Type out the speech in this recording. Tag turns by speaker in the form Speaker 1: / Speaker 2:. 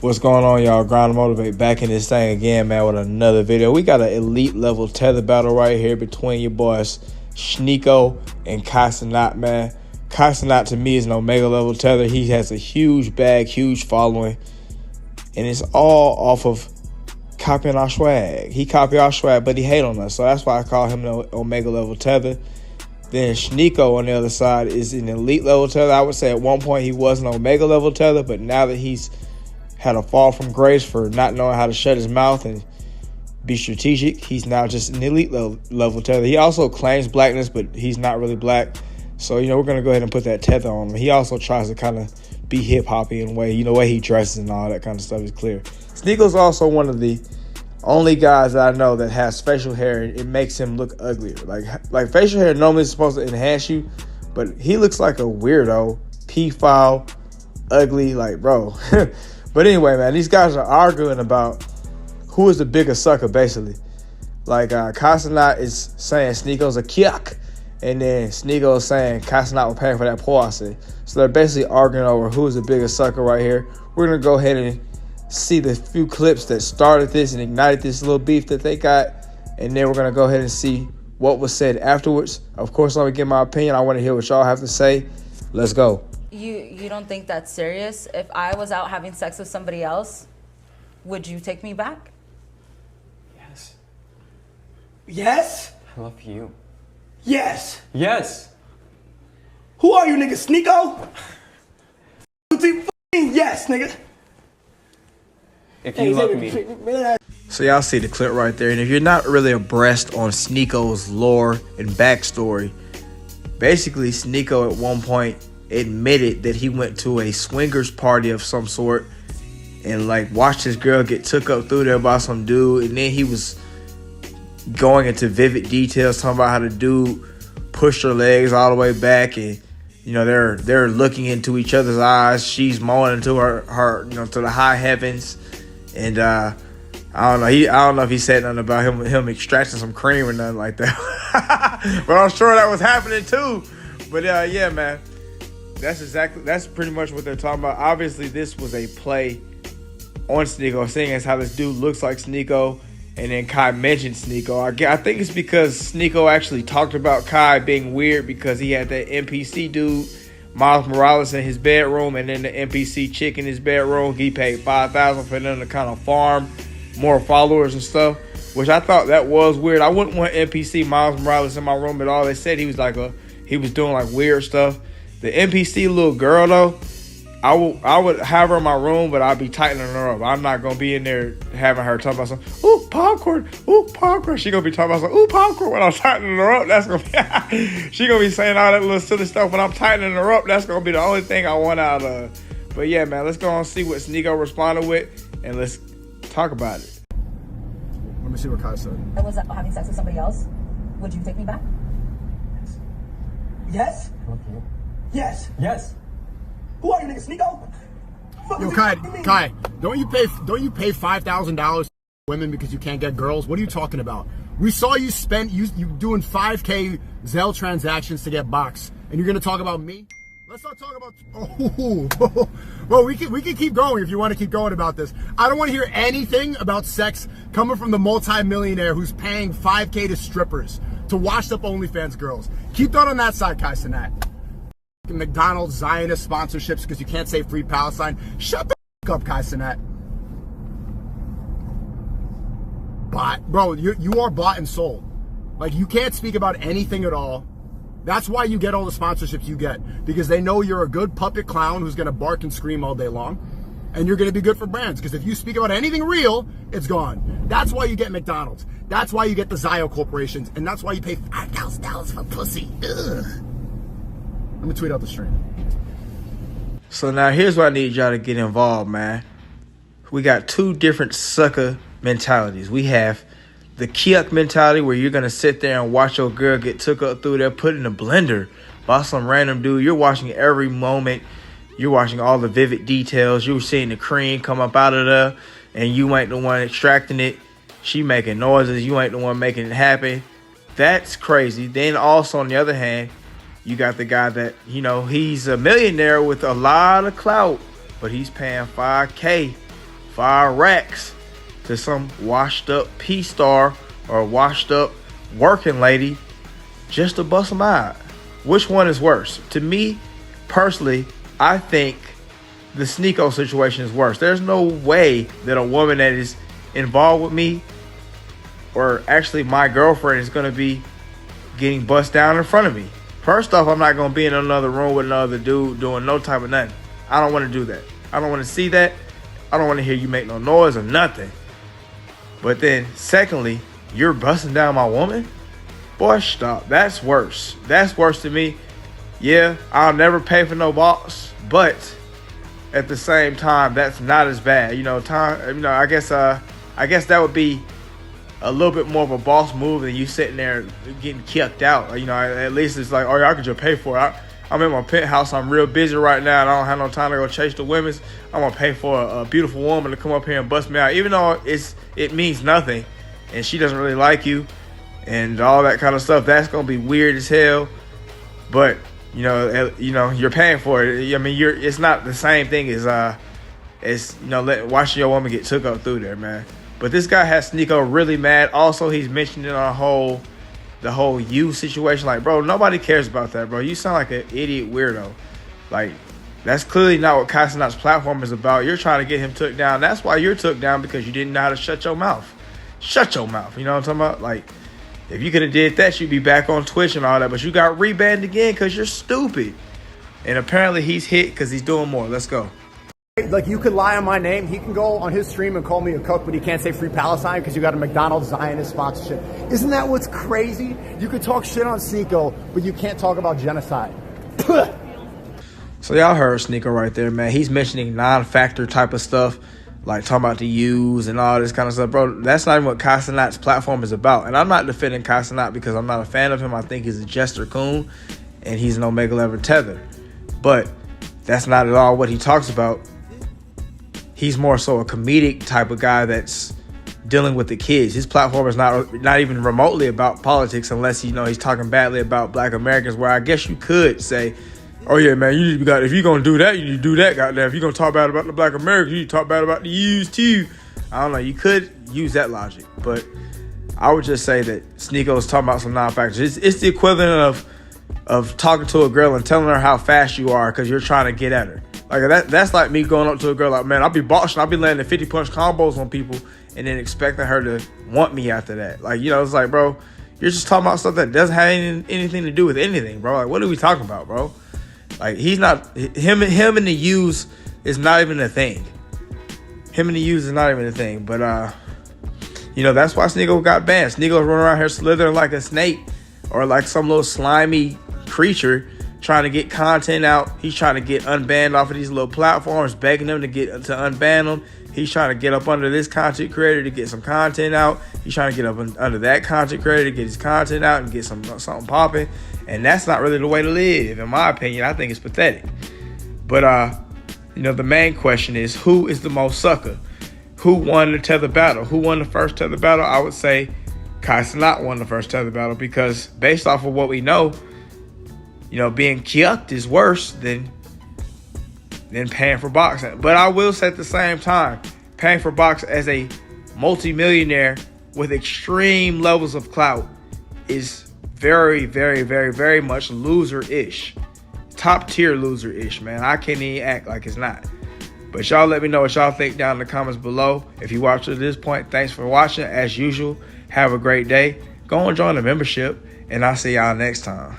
Speaker 1: What's going on, y'all? Grind to Motivate back in this thing again, man, with another video. We got an elite level tether battle right here between your boys Sneako and Cenat, man. Cenat to me is an omega level tether. He has a huge bag, huge following, and it's all off of copying our swag. He copied our swag, but he hate on us, so that's why I call him an omega level tether. Then Sneako on the other side is an elite level tether. I would say at one point he was an omega level tether, but now that he's had a fall from grace for not knowing how to shut his mouth and be strategic, he's now just an elite level tether. He also claims blackness, but he's not really black. So, we're going to go ahead and put that tether on him. He also tries to kind of be hip-hoppy in a way. The way he dresses and all that kind of stuff is clear. Sneako's also one of the only guys that I know that has facial hair. It makes him look uglier. Like facial hair normally is supposed to enhance you, but he looks like a weirdo, pedophile, ugly, bro. But anyway, man, these guys are arguing about who is the bigger sucker, basically. Cenat is saying Sneako's a kyuk, and then Sneako is saying Cenat will pay for that poise. So they're basically arguing over who is the bigger sucker right here. We're going to go ahead and see the few clips that started this and ignited this little beef that they got, and then we're going to go ahead and see what was said afterwards. Of course, let me give my opinion. I want to hear what y'all have to say. Let's go.
Speaker 2: You don't think that's serious? If I was out having sex with somebody else, would you take me back?
Speaker 3: Yes.
Speaker 4: Yes?
Speaker 3: I love you.
Speaker 4: Yes.
Speaker 3: Yes.
Speaker 4: Who are you, nigga? Sneako? Yes, nigga.
Speaker 3: If you love me.
Speaker 1: So y'all see the clip right there. And if you're not really abreast on Sneako's lore and backstory, basically Sneako at one point admitted that he went to a swingers party of some sort and watched his girl get took up through there by some dude, and then he was going into vivid details talking about how the dude pushed her legs all the way back, and they're looking into each other's eyes. She's moaning to her to the high heavens, and I don't know. I don't know if he said nothing about him extracting some cream or nothing like that. But I'm sure that was happening too. But yeah, man. That's pretty much what they're talking about. Obviously, this was a play on Sneako, seeing as how this dude looks like Sneako, and then Kai mentioned Sneako. I think it's because Sneako actually talked about Kai being weird because he had that NPC dude, Miles Morales, in his bedroom, and then the NPC chick in his bedroom. He paid $5,000 for them to kind of farm more followers and stuff, which I thought that was weird. I wouldn't want NPC Miles Morales in my room at all. They said he was he was doing weird stuff. The NPC little girl, though, I would have her in my room, but I'd be tightening her up. I'm not going to be in there having her talking about something, ooh, popcorn, ooh, popcorn. She going to be talking about something, ooh, popcorn, when I'm tightening her up. That's going to be, she going to be saying all that little silly stuff when I'm tightening her up. That's going to be the only thing I want out of her. But yeah, man, let's go on and see what Sneako responded with, and let's talk about it.
Speaker 4: Let me see what Kai said.
Speaker 2: I was out having sex with somebody else, would you take me back?
Speaker 4: Yes?
Speaker 3: I love you.
Speaker 4: Yes.
Speaker 3: Yes.
Speaker 4: Who are you, nigga? Sneako?
Speaker 5: Yo, Kai, don't you pay $5,000 to women because you can't get girls? What are you talking about? We saw you spend you doing 5K Zelle transactions to get box, and you're gonna talk about me? Let's not talk about. Oh, well, we can keep going if you want to keep going about this. I don't want to hear anything about sex coming from the multi-millionaire who's paying 5K to strippers to washed up OnlyFans girls. Keep that on that side, Kai Cenat. McDonald's Zionist sponsorships because you can't say free Palestine. Shut the up, Kai Cenat. Bro, you are bought and sold. You can't speak about anything at all. That's why you get all the sponsorships you get, because they know you're a good puppet clown who's going to bark and scream all day long, and you're going to be good for brands, because if you speak about anything real, it's gone. That's why you get McDonald's. That's why you get the Zio corporations, and that's why you pay $5,000 for pussy. Ugh. Let me tweet out the stream.
Speaker 1: So now here's where I need y'all to get involved, man. We got two different sucker mentalities. We have the kyuk mentality, where you're going to sit there and watch your girl get took up through there, put in a blender by some random dude. You're watching every moment. You're watching all the vivid details. You're seeing the cream come up out of there, and you ain't the one extracting it. She making noises. You ain't the one making it happen. That's crazy. Then also, on the other hand, you got the guy that, he's a millionaire with a lot of clout, but he's paying $5K 5 racks to some washed up P-star or washed up working lady just to bust them out. Which one is worse? To me, personally, I think the Sneako situation is worse. There's no way that a woman that is involved with me, or actually my girlfriend, is going to be getting bust down in front of me. First off, I'm not going to be in another room with another dude doing no type of nothing. I don't want to do that. I don't want to see that. I don't want to hear you make no noise or nothing. But then, secondly, you're busting down my woman? Boy, stop. That's worse. That's worse to me. Yeah, I'll never pay for no box, but at the same time, that's not as bad. I guess that would be a little bit more of a boss move than you sitting there getting kicked out. At least it's like, oh yeah, I could just pay for it. I'm in my penthouse. I'm real busy right now, and I don't have no time to go chase the women's. I'm gonna pay for a beautiful woman to come up here and bust me out, even though it means nothing, and she doesn't really like you, and all that kind of stuff. That's gonna be weird as hell. But you're paying for it. I mean, it's not the same thing as watching your woman get took up through there, man. But this guy has Sneako really mad. Also, he's mentioning the whole you situation. Like, bro, nobody cares about that, bro. You sound like an idiot weirdo. Like, that's clearly not what Cenat's platform is about. You're trying to get him took down. That's why you're took down, because you didn't know how to shut your mouth. Shut your mouth. You know what I'm talking about? Like, if you could have did that, you'd be back on Twitch and all that. But you got rebanned again because you're stupid. And apparently he's hit because he's doing more. Let's go.
Speaker 5: Like, you could lie on my name. He can go on his stream and call me a cook, but he can't say Free Palestine because you got a McDonald's Zionist sponsorship. Isn't that what's crazy? You could talk shit on Sneako, but you can't talk about genocide.
Speaker 1: So y'all heard Sneako right there, man. He's mentioning non-factor type of stuff, like talking about the U's and all this kind of stuff. Bro, that's not even what Cenat's platform is about. And I'm not defending Cenat because I'm not a fan of him. I think he's a jester coon, and he's an Omega 11 tether. But that's not at all what he talks about. He's more so a comedic type of guy that's dealing with the kids. His platform is not even remotely about politics, unless he's talking badly about Black Americans, where I guess you could say, oh yeah, man, if you're gonna do that, you need to do that, goddamn. If you're gonna talk bad about the Black Americans, you need to talk bad about the U's too. I don't know, you could use that logic, but I would just say that Sneako's talking about some non-factors. It's the equivalent of talking to a girl and telling her how fast you are because you're trying to get at her. Like, that's like me going up to a girl like, man, I'll be boxing, I'll be landing 50-punch combos on people, and then expecting her to want me after that. Like, it's like, bro, you're just talking about stuff that doesn't have anything to do with anything, bro. Like, what are we talking about, bro? Like, he's not, him and the U's is not even a thing. Him and the U's is not even a thing. But, that's why Sneako got banned. Sneako's running around here slithering like a snake or like some little slimy creature trying to get content out. He's trying to get unbanned off of these little platforms, begging them to unban them. He's trying to get up under this content creator to get some content out. He's trying to get up under that content creator to get his content out and get something popping. And that's not really the way to live, in my opinion. I think it's pathetic. But, the main question is, who is the most sucka? Who won the tether battle? Who won the first tether battle? I would say Cenat won the first tether battle, because based off of what we know, being kyuked is worse than paying for boxing. But I will say at the same time, paying for box as a multimillionaire with extreme levels of clout is very, very, very, very much loser-ish. Top tier loser-ish, man. I can't even act like it's not. But y'all let me know what y'all think down in the comments below. If you watched to this point, thanks for watching. As usual, have a great day. Go and join the membership, and I'll see y'all next time.